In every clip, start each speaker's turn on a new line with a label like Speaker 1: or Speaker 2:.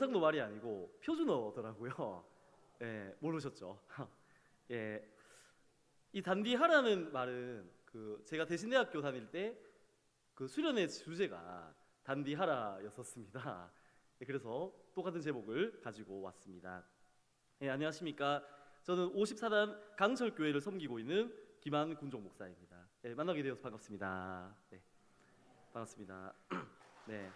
Speaker 1: 상도 말이 아니고 표준어더라고요. 예, 모르셨죠? 예, 이 단디하라는 말은 제가 대신대학교 다닐 때 그 수련회 주제가 단디하라였었습니다. 예, 그래서 똑같은 제목을 가지고 왔습니다. 예, 안녕하십니까? 저는 54단 강철교회를 섬기고 있는 김한군종 목사입니다. 예, 만나게 되어서 반갑습니다. 네, 반갑습니다. 네.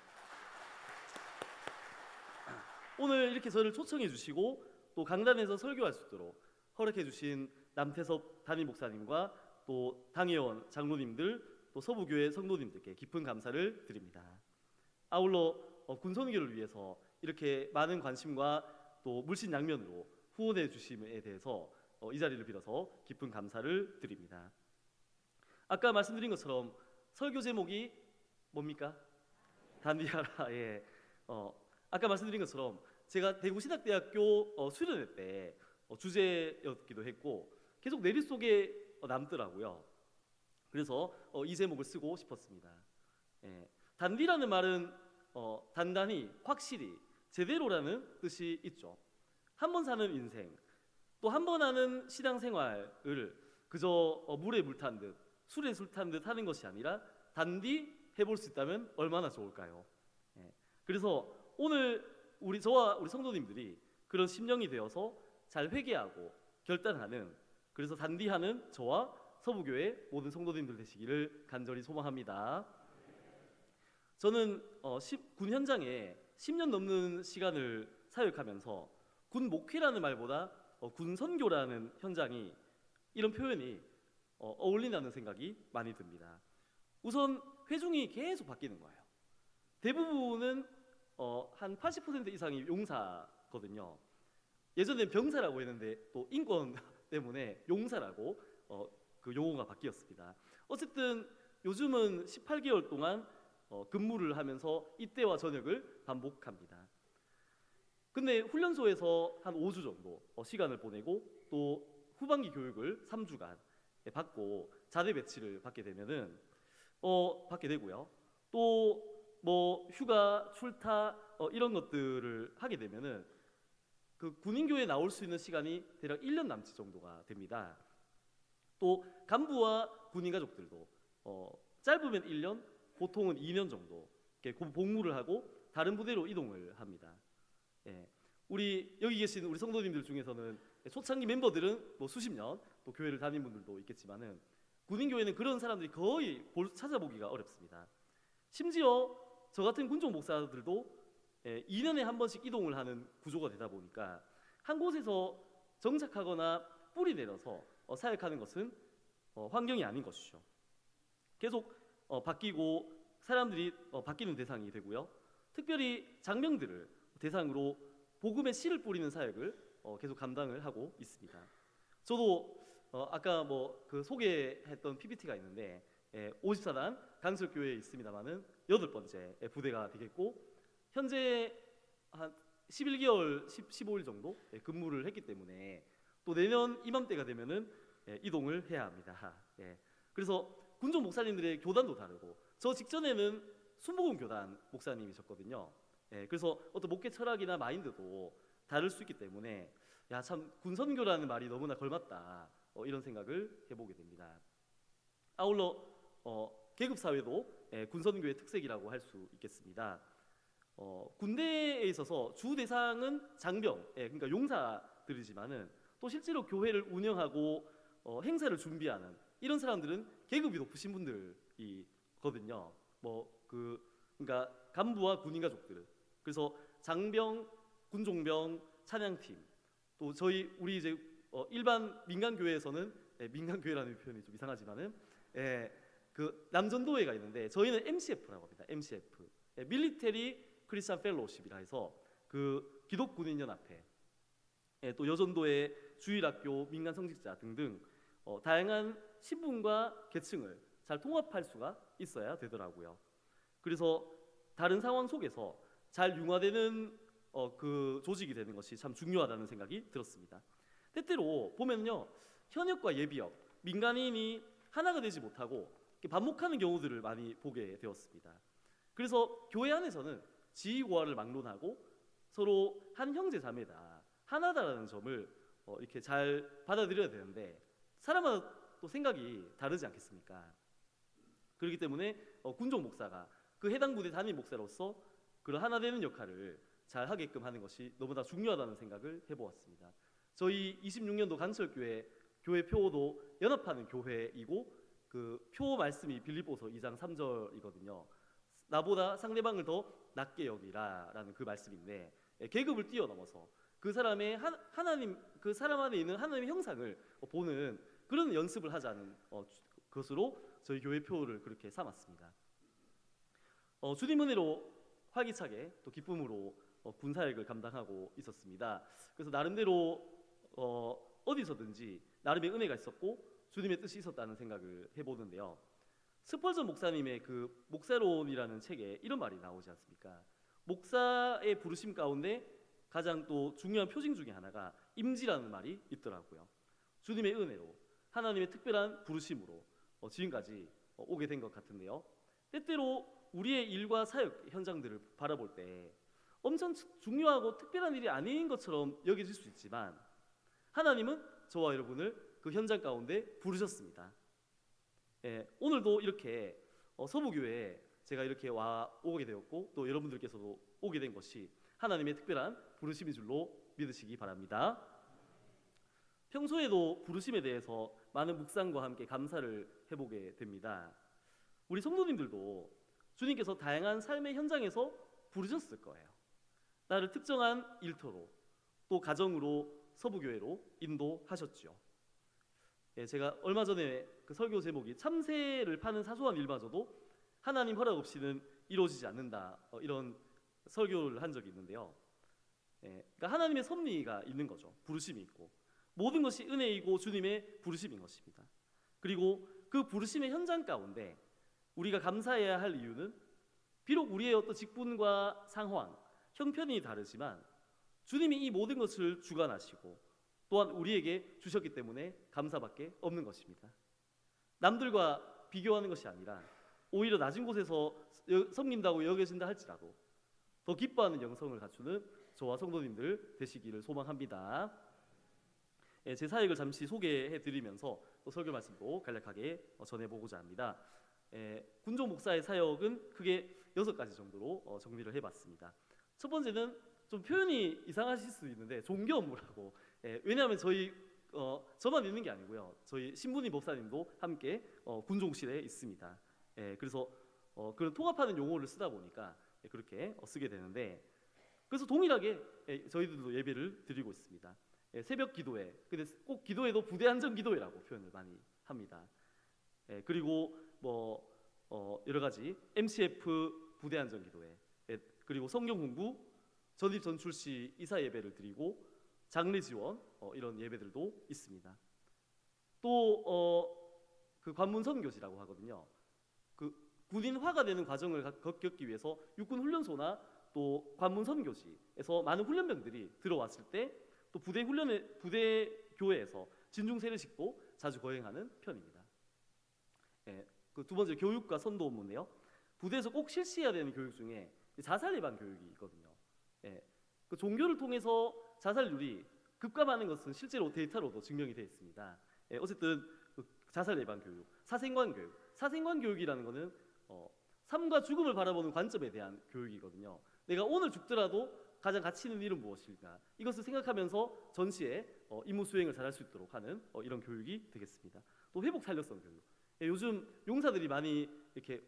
Speaker 1: 오늘 이렇게 저를 초청해 주시고 또 강단에서 설교할 수 있도록 허락해 주신 남태섭 담임 목사님과 또 당회원 장로님들 또 서부교회 성도님들께 깊은 감사를 드립니다. 아울러 군선교를 위해서 이렇게 많은 관심과 또 물신양면으로 후원해 주심에 대해서 이 자리를 빌어서 깊은 감사를 드립니다. 아까 말씀드린 것처럼 설교 제목이 뭡니까? 단디하라. 예. 아까 말씀드린 것처럼 제가 대구신학대학교 수련회 때 주제였기도 했고 계속 내리 속에 남더라고요. 그래서 이 제목을 쓰고 싶었습니다. 예. 단디라는 말은 단단히, 확실히, 제대로라는 뜻이 있죠. 한 번 사는 인생, 또 한 번 하는 신앙생활을 그저 물에 물 탄 듯, 술에 술 탄 듯 하는 것이 아니라 단디 해볼 수 있다면 얼마나 좋을까요? 예. 그래서 오늘 저와 우리 성도님들이 그런 심령이 되어서 잘 회개하고 결단하는, 그래서 단디하는 저와 서부교회 모든 성도님들 되시기를 간절히 소망합니다. 저는 군 현장에 10년 넘는 시간을 사역하면서 군 목회라는 말보다 군 선교라는 현장이, 이런 표현이 어울린다는 생각이 많이 듭니다. 우선 회중이 계속 바뀌는 거예요. 대부분은 한 80% 이상이 용사거든요. 예전엔 병사라고 했는데 또 인권 때문에 용사라고 그 용어가 바뀌었습니다. 어쨌든 요즘은 18개월 동안 근무를 하면서 입대와 전역을 반복합니다. 근데 훈련소에서 한 5주 정도 시간을 보내고 또 후반기 교육을 3주간 받고 자대 배치를 받게 되면은 받게 되고요. 또 뭐 휴가, 출타 이런 것들을 하게 되면은 그 군인교회에 나올 수 있는 시간이 대략 1년 남짓 정도가 됩니다. 또 간부와 군인 가족들도 짧으면 1년, 보통은 2년 정도 이렇게 복무를 하고 다른 부대로 이동을 합니다. 예. 우리 여기 계신 우리 성도님들 중에서는 초창기 멤버들은 뭐 수십 년 또 교회를 다닌 분들도 있겠지만은 군인교회는 그런 사람들이 거의 찾아보기가 어렵습니다. 심지어 저 같은 군종 목사들도 2년에 한 번씩 이동을 하는 구조가 되다 보니까 한 곳에서 정착하거나 뿌리 내려서 사역하는 것은 환경이 아닌 것이죠. 계속 바뀌고 사람들이 바뀌는 대상이 되고요. 특별히 장병들을 대상으로 복음의 씨를 뿌리는 사역을 계속 감당을 하고 있습니다. 저도 아까 뭐 그 소개했던 PPT가 있는데 54단 강설교회에 있습니다만은 8번째 부대가 되겠고 현재 한 11개월, 15일 정도 근무를 했기 때문에 또 내년 이맘때가 되면은 이동을 해야 합니다. 그래서 군종 목사님들의 교단도 다르고 저 직전에는 순복음 교단 목사님이셨거든요. 그래서 어떤 목회 철학이나 마인드도 다를 수 있기 때문에 야, 참 군선교라는 말이 너무나 걸맞다 이런 생각을 해보게 됩니다. 아울러 계급 사회도 군선교의 특색이라고 할 수 있겠습니다. 군대에 있어서 주 대상은 장병, 그러니까 용사들이지만은 또 실제로 교회를 운영하고 행사를 준비하는 이런 사람들은 계급이 높으신 분들이거든요. 그러니까 간부와 군인 가족들. 그래서 장병, 군종병, 찬양팀. 또 우리 이제 일반 민간 교회에서는 민간 교회라는 표현이 좀 이상하지만은 그 남전도회가 있는데 저희는 MCF라고 합니다. MCF. 밀리터리 크리스천 펠로우십이라 해서 그 기독군인연합회, 또 여전도회, 주일학교, 민간 성직자 등등 다양한 신분과 계층을 잘 통합할 수가 있어야 되더라고요. 그래서 다른 상황 속에서 잘 융화되는 그 조직이 되는 것이 참 중요하다는 생각이 들었습니다. 때때로 보면요, 현역과 예비역, 민간인이 하나가 되지 못하고 반목하는 경우들을 많이 보게 되었습니다. 그래서 교회 안에서는 지위고하를 막론하고 서로 한 형제 자매다, 하나다라는 점을 이렇게 잘 받아들여야 되는데 사람마다 또 생각이 다르지 않겠습니까? 그렇기 때문에 군종 목사가 그 해당 부대 담임 목사로서 그런 하나 되는 역할을 잘 하게끔 하는 것이 너무나 중요하다는 생각을 해보았습니다. 저희 26년도 강철교회 교회 표도 연합하는 교회이고 그 표 말씀이 빌립보서 2장 3절이거든요. 나보다 상대방을 더 낮게 여기라라는 그 말씀인데 계급을 뛰어넘어서 그 사람의 하나님 그 사람 안에 있는 하나님의 형상을 보는 그런 연습을 하자는 것으로 저희 교회 표를 그렇게 삼았습니다. 주님 은혜로 활기차게 또 기쁨으로 군사역을 감당하고 있었습니다. 그래서 나름대로 어디서든지 나름의 은혜가 있었고 주님의 뜻이 있었다는 생각을 해보는데요. 스펄전 목사님의 그 목사론이라는 책에 이런 말이 나오지 않습니까? 목사의 부르심 가운데 가장 또 중요한 표징 중에 하나가 임지라는 말이 있더라고요. 주님의 은혜로 하나님의 특별한 부르심으로 지금까지 오게 된 것 같은데요. 때때로 우리의 일과 사역 현장들을 바라볼 때 엄청 중요하고 특별한 일이 아닌 것처럼 여겨질 수 있지만 하나님은 저와 여러분을 그 현장 가운데 부르셨습니다. 오늘도 이렇게 서부교회에 제가 이렇게 오게 되었고 또 여러분들께서도 오게 된 것이 하나님의 특별한 부르심인 줄로 믿으시기 바랍니다. 평소에도 부르심에 대해서 많은 묵상과 함께 감사를 해보게 됩니다. 우리 성도님들도 주님께서 다양한 삶의 현장에서 부르셨을 거예요. 나를 특정한 일터로 또 가정으로 서부교회로 인도하셨죠. 제가 얼마 전에 그 설교 제목이 참새를 파는 사소한 일마저도 하나님 허락 없이는 이루어지지 않는다 이런 설교를 한 적이 있는데요. 그러니까 하나님의 섭리가 있는 거죠. 부르심이 있고 모든 것이 은혜이고 주님의 부르심인 것입니다. 그리고 그 부르심의 현장 가운데 우리가 감사해야 할 이유는 비록 우리의 어떤 직분과 상황, 형편이 다르지만 주님이 이 모든 것을 주관하시고 또한 우리에게 주셨기 때문에 감사밖에 없는 것입니다. 남들과 비교하는 것이 아니라 오히려 낮은 곳에서 섬긴다고 여겨진다 할지라도 더 기뻐하는 영성을 갖추는 저와 성도님들 되시기를 소망합니다. 제 사역을 잠시 소개해드리면서 또 설교 말씀도 간략하게 전해보고자 합니다. 군종 목사의 사역은 크게 6가지 정도로 정리를 해봤습니다. 첫 번째는 좀 표현이 이상하실 수 있는데 종교 업무라고. 왜냐하면 저만 있는 게 아니고요. 저희 신부님 목사님도 함께 군종실에 있습니다. 그래서 그런 통합하는 용어를 쓰다 보니까 그렇게 쓰게 되는데 그래서 동일하게 저희들도 예배를 드리고 있습니다. 새벽 기도회, 근데 꼭 기도회도 부대 안전 기도회라고 표현을 많이 합니다. 그리고 여러 가지 MCF 부대 안전 기도회, 그리고 성경 공부, 전입 전출 시 이사 예배를 드리고 장례 지원 이런 예배들도 있습니다. 또 그 관문 선교지라고 하거든요. 그 군인화가 되는 과정을 겪기 위해서 육군 훈련소나 또 관문 선교지에서 많은 훈련병들이 들어왔을 때 또 부대 교회에서 진중 세례식도 자주 거행하는 편입니다. 그 두 번째 교육과 선도 업무인데요. 부대에서 꼭 실시해야 되는 교육 중에 자살 예방 교육이 있거든요. 그 종교를 통해서 자살률이 급감하는 것은 실제로 데이터로도 증명이 되어 있습니다. 어쨌든 그 자살 예방 교육, 사생관 교육이라는 것은 삶과 죽음을 바라보는 관점에 대한 교육이거든요. 내가 오늘 죽더라도 가장 가치 있는 일은 무엇일까? 이것을 생각하면서 전시에 임무 수행을 잘할 수 있도록 하는 이런 교육이 되겠습니다. 또 회복 살려성 교육. 요즘 용사들이 많이 이렇게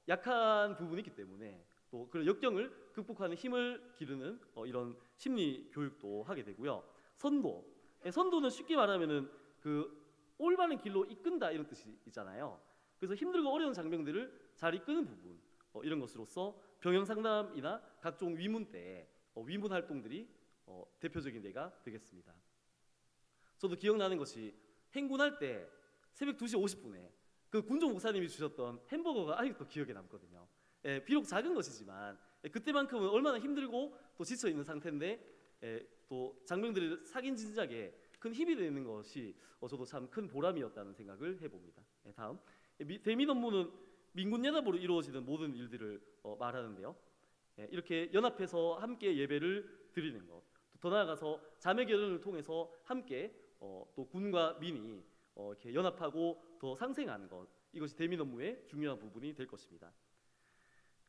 Speaker 1: 약한 부분이 있기 때문에 또 그런 역경을 극복하는 힘을 기르는 이런 심리 교육도 하게 되고요. 선도는 쉽게 말하면은 그 올바른 길로 이끈다 이런 뜻이 있잖아요. 그래서 힘들고 어려운 장병들을 잘 이끄는 부분 이런 것으로서 병영 상담이나 각종 위문 때 위문 활동들이 대표적인 예가 되겠습니다. 저도 기억나는 것이 행군할 때 새벽 2시 50분에 그 군종 목사님이 주셨던 햄버거가 아직도 기억에 남거든요. 비록 작은 것이지만 그때만큼은 얼마나 힘들고 또 지쳐 있는 상태인데 또 장병들의 사긴 진작에 큰 힘이 되는 것이 저도 참 큰 보람이었다는 생각을 해봅니다. 다음 대민 업무는 민군 연합으로 이루어지는 모든 일들을 말하는데요. 이렇게 연합해서 함께 예배를 드리는 것, 더 나아가서 자매 결연을 통해서 함께 또 군과 민이 이렇게 연합하고 더 상생하는 것, 이것이 대민 업무의 중요한 부분이 될 것입니다.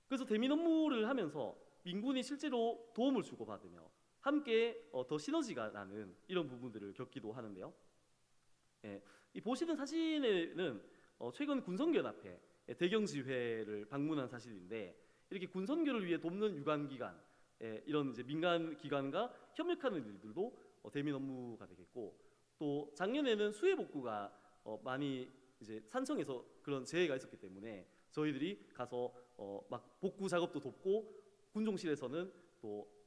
Speaker 1: 그래서 대민 업무를 하면서 민군이 실제로 도움을 주고받으며 함께 더 시너지가 나는 이런 부분들을 겪기도 하는데요. 이 보시는 사진에는 최근 군선교연합회 대경지회를 방문한 사실인데, 이렇게 군선교를 위해 돕는 유관기관, 이런 이제 민간 기관과 협력하는 일들도 대민 업무가 되겠고, 또 작년에는 수해 복구가 많이 이제 산청에서 그런 재해가 있었기 때문에 저희들이 가서 막 복구 작업도 돕고, 군종실에서는 또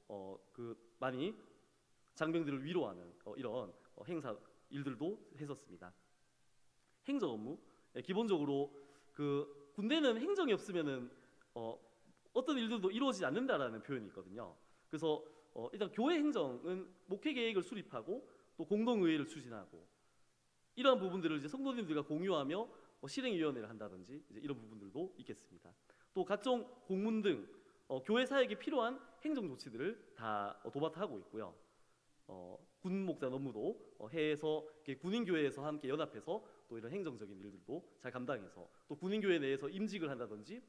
Speaker 1: 그 많이 장병들을 위로하는 이런 행사 일들도 했었습니다. 행정 업무, 기본적으로 그 군대는 행정이 없으면은 어떤 일들도 이루어지지 않는다라는 표현이 있거든요. 그래서 일단 교회 행정은 목회 계획을 수립하고 또 공동의회를 추진하고, 이러한 부분들을 이제 성도님들과 공유하며 실행위원회를 한다든지 이제 이런 부분들도 있겠습니다. 또 각종 공문 등 교회 사역에 필요한 행정 조치들을 다 도맡아하고 있고요. 군 목단 업무도 해에서 군인교회에서 함께 연합해서 또 이런 행정적인 일들도 잘 감당해서 또 군인교회 내에서 임직을 한다든지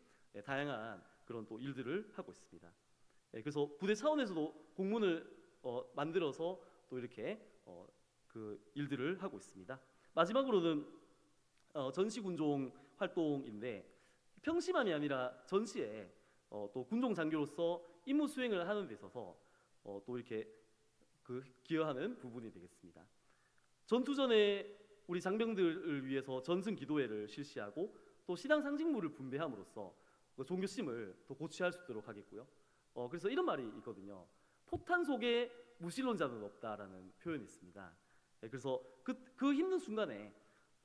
Speaker 1: 다양한 그런 또 일들을 하고 있습니다. 그래서 부대 차원에서도 공문을 만들어서 또 이렇게 그 일들을 하고 있습니다. 마지막으로는 전시군종 활동인데, 평시만이 아니라 전시에 또 군종 장교로서 임무 수행을 하는 데 있어서 또 이렇게 그 기여하는 부분이 되겠습니다. 전투 전에 우리 장병들을 위해서 전승 기도회를 실시하고 또 신앙 상징물을 분배함으로써 종교심을 더 고취할 수 있도록 하겠고요. 그래서 이런 말이 있거든요. 포탄 속에 무신론자는 없다라는 표현이 있습니다. 그래서 그 힘든 순간에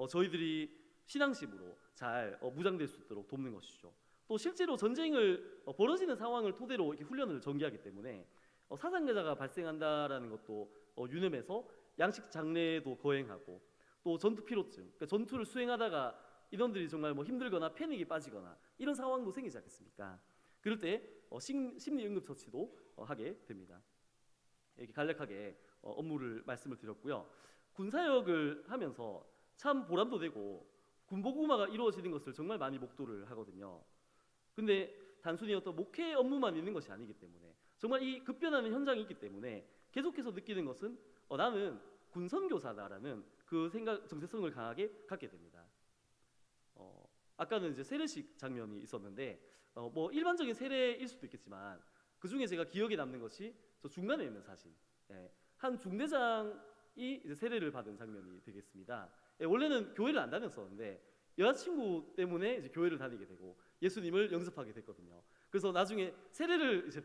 Speaker 1: 저희들이 신앙심으로 잘 무장될 수 있도록 돕는 것이죠. 또 실제로 전쟁을 벌어지는 상황을 토대로 이렇게 훈련을 전개하기 때문에 사상자가 발생한다라는 것도 유념해서 양식 장례도 거행하고, 또 전투 피로증, 그러니까 전투를 수행하다가 인원들이 정말 힘들거나 패닉이 빠지거나 이런 상황도 생기지 않겠습니까? 그럴 때 심리 응급 처치도 하게 됩니다. 이렇게 간략하게 업무를 말씀을 드렸고요. 군사역을 하면서 참 보람도 되고 군복무가 이루어지는 것을 정말 많이 목도를 하거든요. 근데 단순히 어떤 목회 업무만 있는 것이 아니기 때문에, 정말 이 급변하는 현장이 있기 때문에 계속해서 느끼는 것은 나는 군선교사다라는 그 생각, 정체성을 강하게 갖게 됩니다. 아까는 이제 세례식 장면이 있었는데 뭐 일반적인 세례일 수도 있겠지만 그 중에 제가 기억에 남는 것이 저 중간에 있는 사진, 한 중대장이 이제 세례를 받은 장면이 되겠습니다. 원래는 교회를 안 다녔었는데 여자친구 때문에 이제 교회를 다니게 되고 예수님을 영접하게 됐거든요. 그래서 나중에 세례를 이제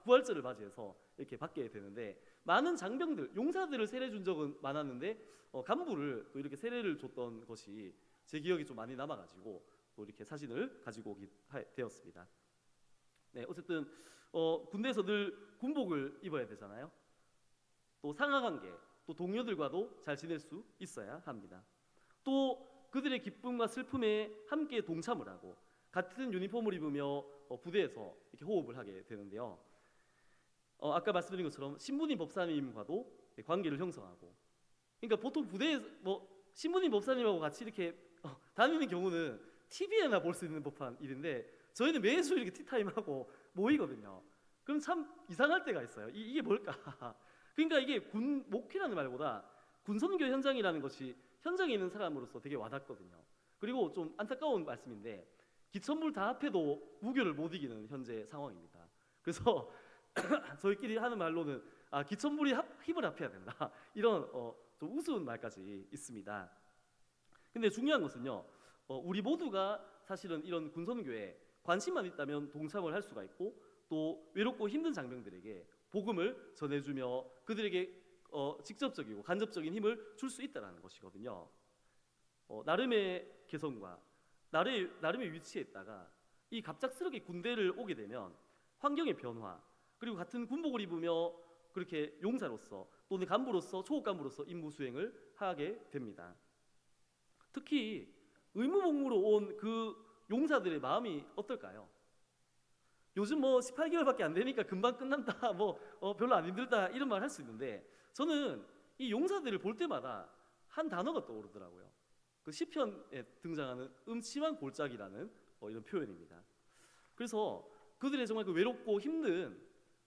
Speaker 1: 부활절을 맞이해서 이렇게 받게 되는데, 많은 장병들, 용사들을 세례 준 적은 많았는데 간부를 또 이렇게 세례를 줬던 것이 제 기억이 좀 많이 남아가지고 또 이렇게 사진을 가지고 오게 되었습니다. 네, 어쨌든 군대에서 늘 군복을 입어야 되잖아요. 또 상하관계, 또 동료들과도 잘 지낼 수 있어야 합니다. 또 그들의 기쁨과 슬픔에 함께 동참을 하고 같은 유니폼을 입으며 부대에서 이렇게 호흡을 하게 되는데요. 아까 말씀드린 것처럼 신부님 법사님과도 관계를 형성하고, 그러니까 보통 부대에 신부님 법사님하고 같이 이렇게 다니는 경우는 TV에나 볼 수 있는 법한 일인데, 저희는 매주 이렇게 티타임하고 모이거든요. 그럼 참 이상할 때가 있어요. 이게 뭘까? 그러니까 이게 군 목회라는 말보다 군선교 현장이라는 것이 현장에 있는 사람으로서 되게 와닿거든요. 그리고 좀 안타까운 말씀인데, 기천물 다 합해도 무교를 못 이기는 현재 상황입니다. 그래서 저희끼리 하는 말로는 기천물이 힘을 합해야 된다, 이런 좀 우스운 말까지 있습니다. 근데 중요한 것은요, 우리 모두가 사실은 이런 군선교에 관심만 있다면 동참을 할 수가 있고, 또 외롭고 힘든 장병들에게 복음을 전해주며 그들에게 직접적이고 간접적인 힘을 줄 수 있다는 것이거든요. 나름의 개성과 나름의 위치에 있다가 이 갑작스럽게 군대를 오게 되면 환경의 변화, 그리고 같은 군복을 입으며 그렇게 용사로서 또는 간부로서, 초급 간부로서 임무 수행을 하게 됩니다. 특히 의무복무로 온 그 용사들의 마음이 어떨까요? 요즘 뭐 18개월밖에 안 되니까 금방 끝난다, 뭐 별로 안 힘들다 이런 말 할 수 있는데 저는 이 용사들을 볼 때마다 한 단어가 떠오르더라고요. 그 시편에 등장하는 음침한 골짜기라는 이런 표현입니다. 그래서 그들의 정말 그 외롭고 힘든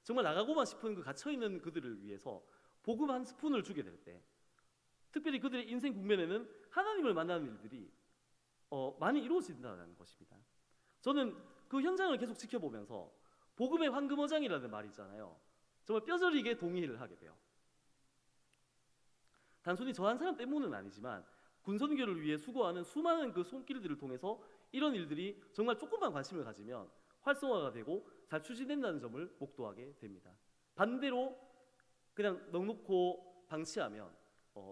Speaker 1: 정말 나가고만 싶은 그 갇혀 있는 그들을 위해서 복음 한 스푼을 주게 될 때, 특별히 그들의 인생 국면에는 하나님을 만나는 일들이 많이 이루어진다는 것입니다. 저는 그 현장을 계속 지켜보면서 복음의 황금어장이라는 말이 있잖아요. 정말 뼈저리게 동의를 하게 돼요. 단순히 저 한 사람 때문은 아니지만 군선교를 위해 수고하는 수많은 그 손길들을 통해서 이런 일들이 정말 조금만 관심을 가지면 활성화가 되고 잘 추진된다는 점을 목도하게 됩니다. 반대로 그냥 넉놓고 방치하면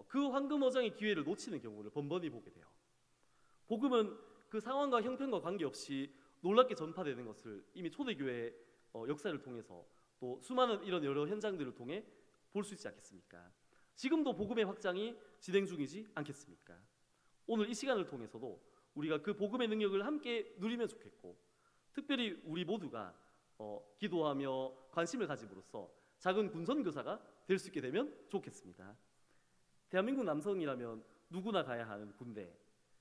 Speaker 1: 그 황금어장의 기회를 놓치는 경우를 번번이 보게 돼요. 복음은 그 상황과 형편과 관계없이 놀랍게 전파되는 것을 이미 초대교회의 역사를 통해서 또 수많은 이런 여러 현장들을 통해 볼 수 있지 않겠습니까? 지금도 복음의 확장이 진행 중이지 않겠습니까? 오늘 이 시간을 통해서도 우리가 그 복음의 능력을 함께 누리면 좋겠고, 특별히 우리 모두가 기도하며 관심을 가짐으로써 작은 군선교사가 될 수 있게 되면 좋겠습니다. 대한민국 남성이라면 누구나 가야 하는 군대,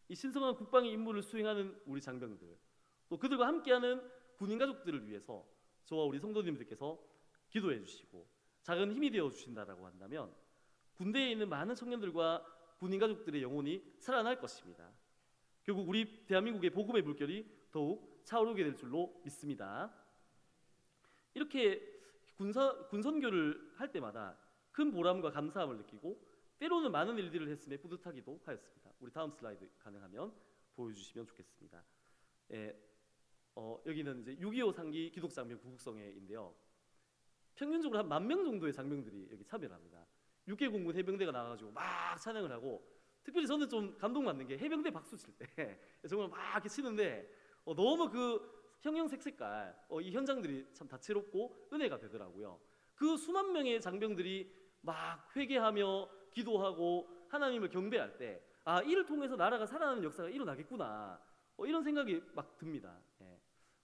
Speaker 1: 이 신성한 국방의 임무를 수행하는 우리 장병들, 또 그들과 함께하는 군인 가족들을 위해서 저와 우리 성도님들께서 기도해 주시고 작은 힘이 되어 주신다라고 한다면 군대에 있는 많은 청년들과 군인 가족들의 영혼이 살아날 것입니다. 결국 우리 대한민국의 복음의 물결이 더욱 차오르게 될 줄로 믿습니다. 이렇게 군선교를 할 때마다 큰 보람과 감사함을 느끼고 때로는 많은 일들을 했음에 뿌듯하기도 하였습니다. 우리 다음 슬라이드 가능하면 보여주시면 좋겠습니다. 여기는 이제 6.25 상기 기독장병 구국성회인데요. 평균적으로 한 10,000명 정도의 장병들이 여기 참여를 합니다. 6개 공군 해병대가 나와가지고 막 찬양을 하고, 특별히 저는 좀 감동받는 게 해병대 박수 칠 때 정말 막 이렇게 치는데 너무 그 형형색색깔 이 현장들이 참 다채롭고 은혜가 되더라고요. 그 수만 명의 장병들이 막 회개하며 기도하고 하나님을 경배할 때 이를 통해서 나라가 살아나는 역사가 일어나겠구나 이런 생각이 막 듭니다.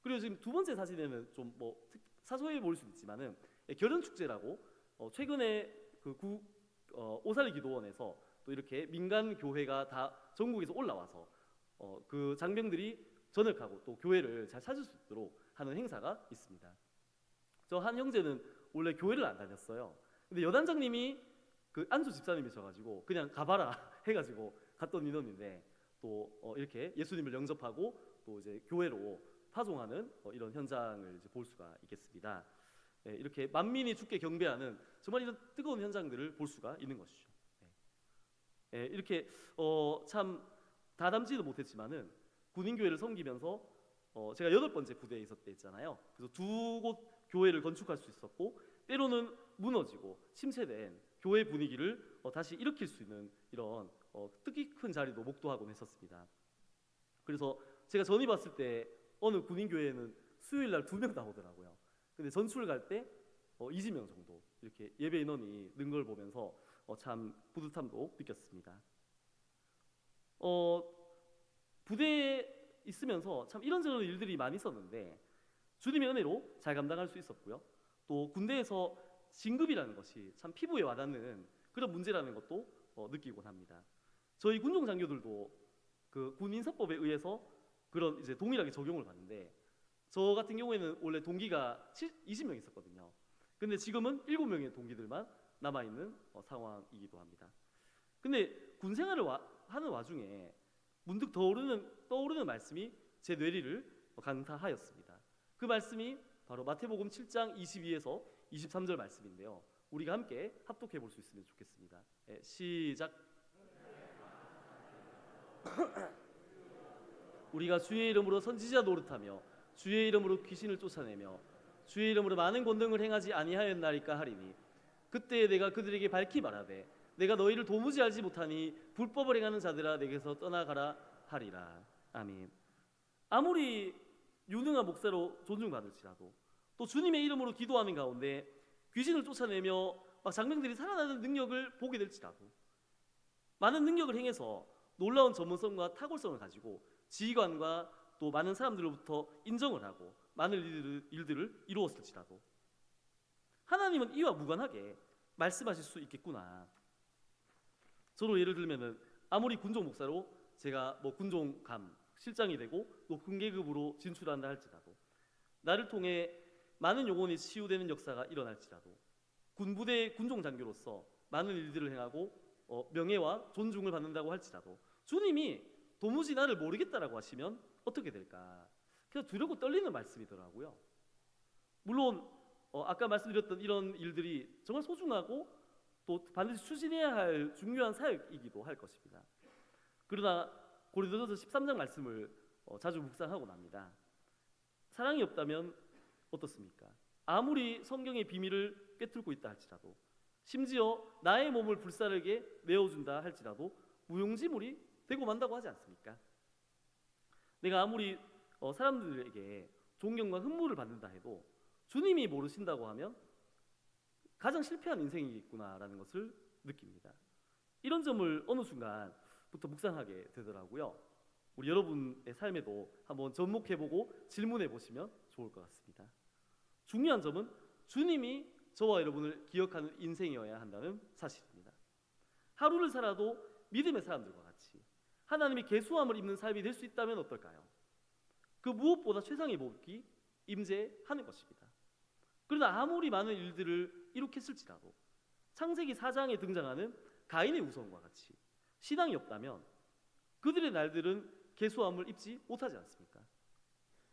Speaker 1: 그리고 지금 두 번째 사진에는 좀 사소해 보일 수 있지만은 결혼 축제라고 최근에 그 오사리 기도원에서 또 이렇게 민간 교회가 다 전국에서 올라와서 그 장병들이 전역하고 또 교회를 잘 찾을 수 있도록 하는 행사가 있습니다. 저 한 형제는 원래 교회를 안 다녔어요. 근데 여단장님이 그 안수 집사님이셔가지고 그냥 가봐라 해가지고 갔던 인원인데 또 이렇게 예수님을 영접하고 또 이제 교회로 파송하는 이런 현장을 이제 볼 수가 있겠습니다. 이렇게 만민이 주께 경배하는 정말 이런 뜨거운 현장들을 볼 수가 있는 것이죠. 이렇게 참 다 담지도 못했지만은 군인교회를 섬기면서 제가 8번째 부대에 있었을 때 있잖아요. 그래서 2곳 교회를 건축할 수 있었고, 때로는 무너지고 침체된 교회 분위기를 다시 일으킬 수 있는 이런 뜻깊은 자리도 목도하곤 했었습니다. 그래서 제가 전이 봤을 때 어느 군인교회에는 수요일날 2명 나오더라고요. 근데 전출 갈 때 20명 정도 이렇게 예배 인원이 는 걸 보면서 참 뿌듯함도 느꼈습니다. 부대에 있으면서 참 이런저런 일들이 많이 있었는데 주님의 은혜로 잘 감당할 수 있었고요. 또 군대에서 진급이라는 것이 참 피부에 와닿는 그런 문제라는 것도 느끼곤 합니다. 저희 군종 장교들도 그 군인사법에 의해서 그런 이제 동일하게 적용을 받는데, 저 같은 경우에는 원래 동기가 20명 있었거든요. 근데 지금은 7명의 동기들만 남아있는 상황이기도 합니다. 근데 군 생활을 하는 와중에 문득 떠오르는 말씀이 제 뇌리를 강타하였습니다. 그 말씀이 바로 마태복음 7장 22에서 23절 말씀인데요. 우리가 함께 합독해 볼 수 있으면 좋겠습니다. 시작. 우리가 주의 이름으로 선지자 노릇하며 주의 이름으로 귀신을 쫓아내며 주의 이름으로 많은 권능을 행하지 아니하였나이까 하리니, 그때 내가 그들에게 밝히 말하되 내가 너희를 도무지 알지 못하니 불법을 행하는 자들아 내게서 떠나가라 하리라. 아멘. 아무리 유능한 목사로 존중받을지라도 또 주님의 이름으로 기도하는 가운데 귀신을 쫓아내며 막 장병들이 살아나는 능력을 보게 될지라도, 많은 능력을 행해서 놀라운 전문성과 탁월성을 가지고 지휘관과 또 많은 사람들로부터 인정을 하고 많은 일들을 이루었을지라도 하나님은 이와 무관하게 말씀하실 수 있겠구나. 저로 예를 들면은 아무리 군종 목사로 제가 뭐 군종감 실장이 되고 높은 계급으로 진출한다 할지라도 나를 통해 많은 영혼이 치유되는 역사가 일어날지라도 군부대 군종 장교로서 많은 일들을 행하고 명예와 존중을 받는다고 할지라도 주님이 도무지 나를 모르겠다라고 하시면 어떻게 될까? 그래서 두렵고 떨리는 말씀이더라고요. 물론 아까 말씀드렸던 이런 일들이 정말 소중하고 또 반드시 추진해야 할 중요한 사역이기도 할 것입니다. 그러나 고린도전서 13장 말씀을 자주 묵상하고 납니다. 사랑이 없다면 어떻습니까? 아무리 성경의 비밀을 꿰뚫고 있다 할지라도 심지어 나의 몸을 불사르게 내어준다 할지라도 무용지물이 되고 만다고 하지 않습니까? 내가 아무리 사람들에게 존경과 흠모를 받는다 해도 주님이 모르신다고 하면 가장 실패한 인생이겠구나라는 것을 느낍니다. 이런 점을 어느 순간부터 묵상하게 되더라고요. 우리 여러분의 삶에도 한번 접목해보고 질문해보시면 좋을 것 같습니다. 중요한 점은 주님이 저와 여러분을 기억하는 인생이어야 한다는 사실입니다. 하루를 살아도 믿음의 사람들과 같이 하나님의 계수함을 입는 삶이 될 수 있다면 어떨까요? 그 무엇보다 최상의 복이 임재하는 것입니다. 그러나 아무리 많은 일들을 이룩했을지라도 창세기 4장에 등장하는 가인의 우성과 같이 신앙이 없다면 그들의 날들은 계수함을 입지 못하지 않습니까?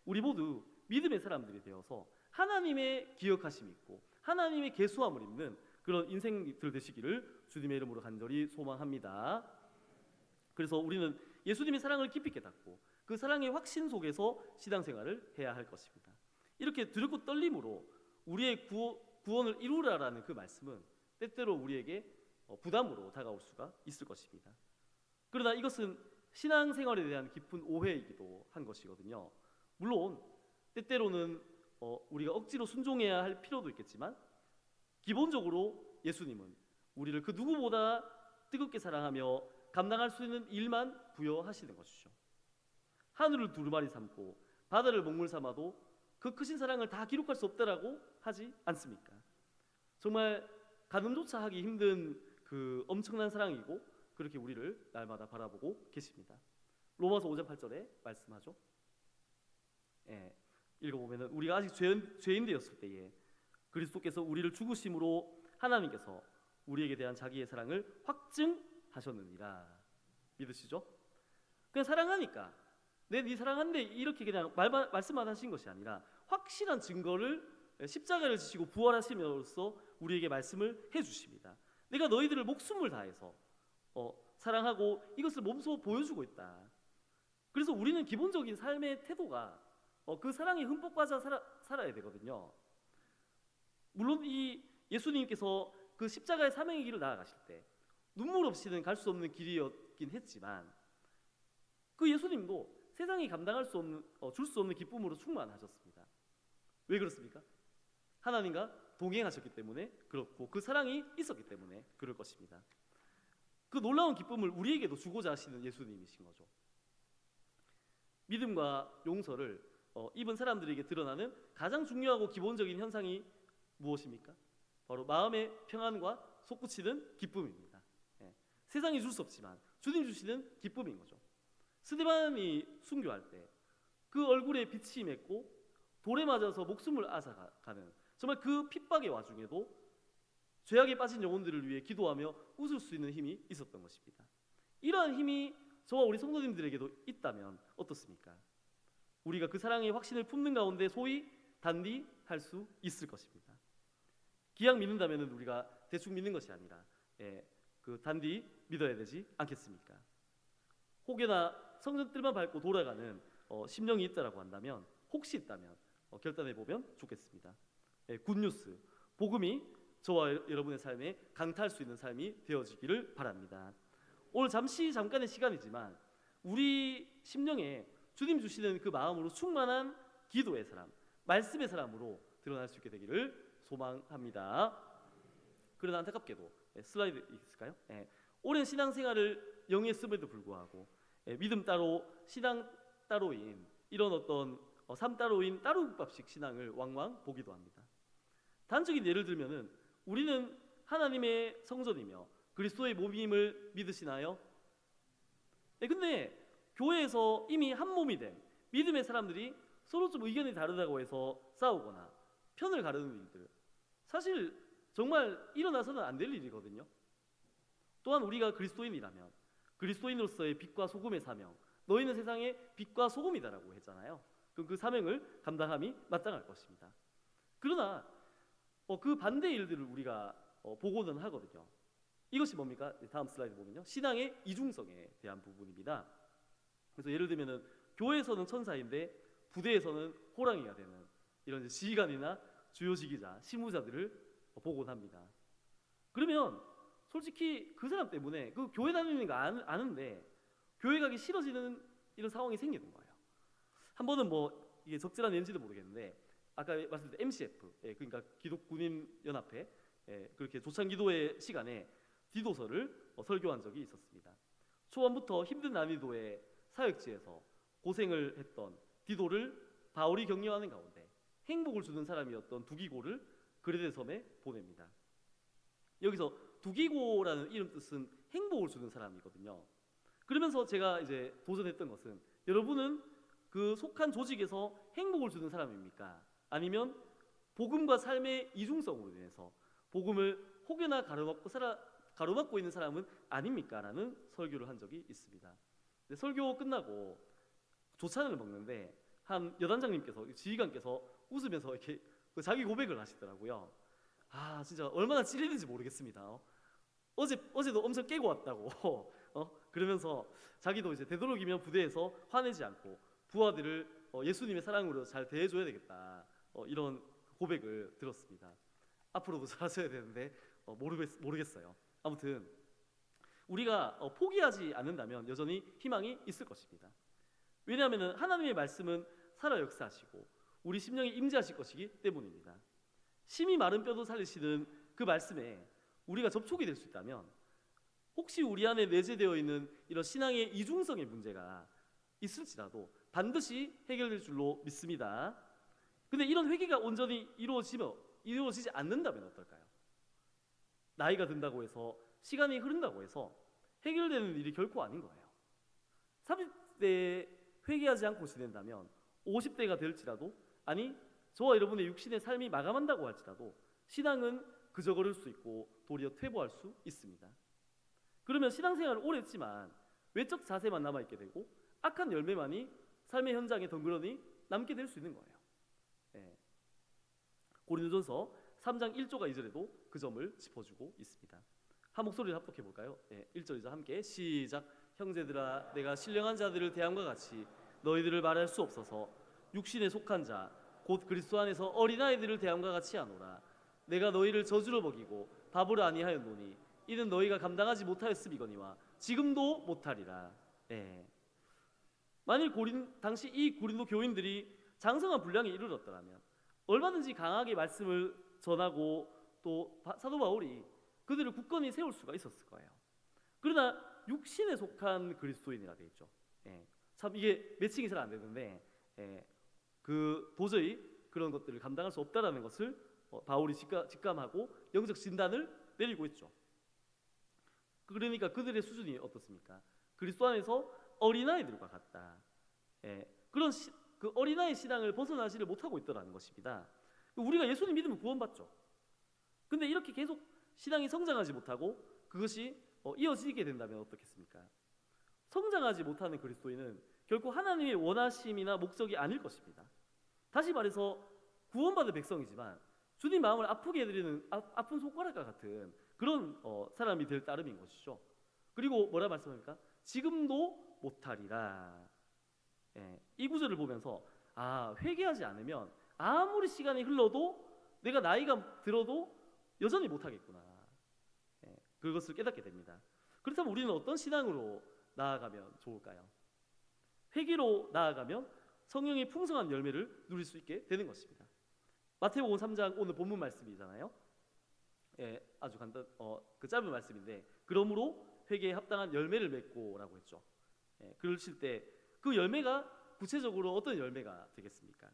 Speaker 1: 우리 모두 믿음의 사람들이 되어서 하나님의 기억하심이 있고 하나님의 계수함을 입는 그런 인생들 되시기를 주님의 이름으로 간절히 소망합니다. 그래서 우리는 예수님의 사랑을 깊이 깨닫고 그 사랑의 확신 속에서 신앙생활을 해야 할 것입니다. 이렇게 두렵고 떨림으로 우리의 구원을 이루라라는 그 말씀은 때때로 우리에게 부담으로 다가올 수가 있을 것입니다. 그러나 이것은 신앙생활에 대한 깊은 오해이기도 한 것이거든요. 물론 때때로는 우리가 억지로 순종해야 할 필요도 있겠지만 기본적으로 예수님은 우리를 그 누구보다 뜨겁게 사랑하며 감당할 수 있는 일만 부여하시는 것이죠. 하늘을 두루마리 삼고 바다를 먹물 삼아도 그 크신 사랑을 다 기록할 수 없다라고 하지 않습니까? 정말 가늠조차 하기 힘든 그 엄청난 사랑이고 그렇게 우리를 날마다 바라보고 계십니다. 로마서 5장 8절에 말씀하죠. 읽어보면 우리가 아직 죄인 되었을 때에 그리스도께서 우리를 죽으심으로 하나님께서 우리에게 대한 자기의 사랑을 확증하셨느니라. 믿으시죠? 그냥 사랑하니까 네 사랑한데 이렇게 그냥 말씀만 하신 것이 아니라 확실한 증거를 십자가를 지시고 부활하심으로써 우리에게 말씀을 해주십니다. 내가 너희들을 목숨을 다해서 사랑하고 이것을 몸소 보여주고 있다. 그래서 우리는 기본적인 삶의 태도가 그 사랑에 흠뻑 빠져 살아야 되거든요. 물론 이 예수님께서 그 십자가의 사명의 길을 나아가실 때 눈물 없이는 갈 수 없는 길이었긴 했지만 그 예수님도 세상이 감당할 수 없는 줄 수 없는 기쁨으로 충만하셨습니다. 왜 그렇습니까? 하나님과 동행하셨기 때문에 그렇고 그 사랑이 있었기 때문에 그럴 것입니다. 그 놀라운 기쁨을 우리에게도 주고자 하시는 예수님이신 거죠. 믿음과 용서를 입은 사람들에게 드러나는 가장 중요하고 기본적인 현상이 무엇입니까? 바로 마음의 평안과 솟구치는 기쁨입니다. 세상이 줄 수 없지만 주님 주시는 기쁨인 거죠. 스데반이 순교할 때 그 얼굴에 빛이 맺고 돌에 맞아서 목숨을 앗아가는 정말 그 핍박의 와중에도 죄악에 빠진 영혼들을 위해 기도하며 웃을 수 있는 힘이 있었던 것입니다. 이러한 힘이 저와 우리 성도님들에게도 있다면 어떻습니까? 우리가 그 사랑의 확신을 품는 가운데 소위 단디 할 수 있을 것입니다. 기약 믿는다면 우리가 대충 믿는 것이 아니라 그 단디 믿어야 되지 않겠습니까? 혹여나 성전뜰만 밟고 돌아가는 심령이 있다라고 한다면 혹시 있다면 결단해 보면 좋겠습니다. 굿뉴스, 복음이 저와 여러분의 삶에 강타할 수 있는 삶이 되어지기를 바랍니다. 오늘 잠깐의 시간이지만 우리 심령에 주님 주시는 그 마음으로 충만한 기도의 사람, 말씀의 사람으로 드러날 수 있게 되기를 소망합니다. 그러나 안타깝게도 슬라이드 있을까요? 오랜 신앙생활을 영위했음에도 불구하고 믿음 따로 신앙 따로인 이런 어떤 삼따로인 따로국밥식 신앙을 왕왕 보기도 합니다. 단적인 예를 들면은 우리는 하나님의 성전이며 그리스도의 몸임을 믿으시나요? 네, 근데 교회에서 이미 한 몸이 된 믿음의 사람들이 서로 좀 의견이 다르다고 해서 싸우거나 편을 가르는 일들, 사실 정말 일어나서는 안 될 일이거든요. 또한 우리가 그리스도인이라면 그리스도인으로서의 빛과 소금의 사명, 너희는 세상의 빛과 소금이다라고 했잖아요. 그럼 그 사명을 감당함이 마땅할 것입니다. 그러나 그 반대 일들을 우리가 보고는 하거든요. 이것이 뭡니까? 다음 슬라이드 보면요, 신앙의 이중성에 대한 부분입니다. 그래서 예를 들면은 교회에서는 천사인데 부대에서는 호랑이가 되는 이런 지휘관이나 주요 지기자, 실무자들을 보곤 합니다. 그러면 솔직히 그 사람 때문에 그 교회 다니는 거 아는데 교회 가기 싫어지는 이런 상황이 생기는 거예요. 한 번은 뭐 이게 적절한 예인지도 모르겠는데 아까 말씀드린 MCF, 그러니까 기독군인연합회, 그렇게 조찬기도회 시간에 디도서를 설교한 적이 있었습니다. 초반부터 힘든 난이도의 사역지에서 고생을 했던 디도를 바울이 격려하는 가운데 행복을 주는 사람이었던 두기고를 그레데 섬에 보냅니다. 여기서 두기고라는 이름 뜻은 행복을 주는 사람이거든요. 그러면서 제가 이제 도전했던 것은, 여러분은 그 속한 조직에서 행복을 주는 사람입니까? 아니면 복음과 삶의 이중성으로 인해서 복음을 혹여나 가로막고 있는 사람은 아닙니까? 라는 설교를 한 적이 있습니다. 설교 끝나고 조찬을 먹는데 한 여단장님께서, 지휘관께서 웃으면서 이렇게 자기 고백을 하시더라고요. 아, 진짜 얼마나 찔리는지 모르겠습니다. 어제도 엄청 깨고 왔다고 그러면서 자기도 이제 되도록이면 부대에서 화내지 않고 부하들을 예수님의 사랑으로 잘 대해줘야 되겠다, 이런 고백을 들었습니다. 앞으로도 잘하셔야 되는데 모르겠어요. 아무튼 우리가 포기하지 않는다면 여전히 희망이 있을 것입니다. 왜냐하면 하나님의 말씀은 살아 역사하시고 우리 심령에 임재하실 것이기 때문입니다. 심히 마른 뼈도 살리시는 그 말씀에 우리가 접촉이 될 수 있다면, 혹시 우리 안에 내재되어 있는 이런 신앙의 이중성의 문제가 있을지라도 반드시 해결될 줄로 믿습니다. 근데 이런 회개가 온전히 이루어지지 않는다면 어떨까요? 나이가 든다고 해서, 시간이 흐른다고 해서 해결되는 일이 결코 아닌 거예요. 30대에 회개하지 않고 지낸다면 50대가 될지라도, 아니 저와 여러분의 육신의 삶이 마감한다고 할지라도 신앙은 그저 걸을 수 있고 도리어 퇴보할 수 있습니다. 그러면 신앙생활을 오래 했지만 외적 자세만 남아있게 되고 악한 열매만이 삶의 현장에 덩그러니 남게 될 수 있는 거예요. 고린도전서 3장 1절과 2절에도 그 점을 짚어주고 있습니다. 한 목소리를 합독해 볼까요? 1절이죠. 함께 시작. 형제들아, 내가 신령한 자들을 대함과 같이 너희들을 말할 수 없어서 육신에 속한 자 곧 그리스도 안에서 어린아이들을 대함과 같이 하노라. 내가 너희를 저주로 먹이고 밥을 아니하였노니 이는 너희가 감당하지 못하였음이거니와 지금도 못하리라. 만일 당시 이 고린도 교인들이 장성한 분량에 이르렀더라면 얼마든지 강하게 말씀을 전하고 또 사도 바울이 그들을 굳건히 세울 수가 있었을 거예요. 그러나 육신에 속한 그리스도인이라 되어 있죠. 참 이게 매칭이 잘 안 되는데 도저히 그런 것들을 감당할 수 없다라는 것을 바울이 직감하고 영적 진단을 내리고 있죠. 그러니까 그들의 수준이 어떻습니까? 그리스도 안에서 어린아이들과 같다. 그런 그 어린아이 신앙을 벗어나지를 못하고 있더라는 것입니다. 우리가 예수님 믿으면 구원받죠. 근데 이렇게 계속 신앙이 성장하지 못하고 그것이 이어지게 된다면 어떻겠습니까? 성장하지 못하는 그리스도인은 결코 하나님의 원하심이나 목적이 아닐 것입니다. 다시 말해서 구원받은 백성이지만 주님 마음을 아프게 해드리는 아픈 손가락과 같은 그런 사람이 될 따름인 것이죠. 그리고 뭐라 말씀합니까? 지금도 못하리라. 이 구절을 보면서 회개하지 않으면 아무리 시간이 흘러도 내가 나이가 들어도 여전히 못하겠구나. 그것을 깨닫게 됩니다. 그렇다면 우리는 어떤 신앙으로 나아가면 좋을까요? 회개로 나아가면 성령의 풍성한 열매를 누릴 수 있게 되는 것입니다. 마태복음 3장 오늘 본문 말씀이잖아요. 아주 그 짧은 말씀인데, 그러므로 회개에 합당한 열매를 맺고라고 했죠. 그러실 때 그 열매가 구체적으로 어떤 열매가 되겠습니까?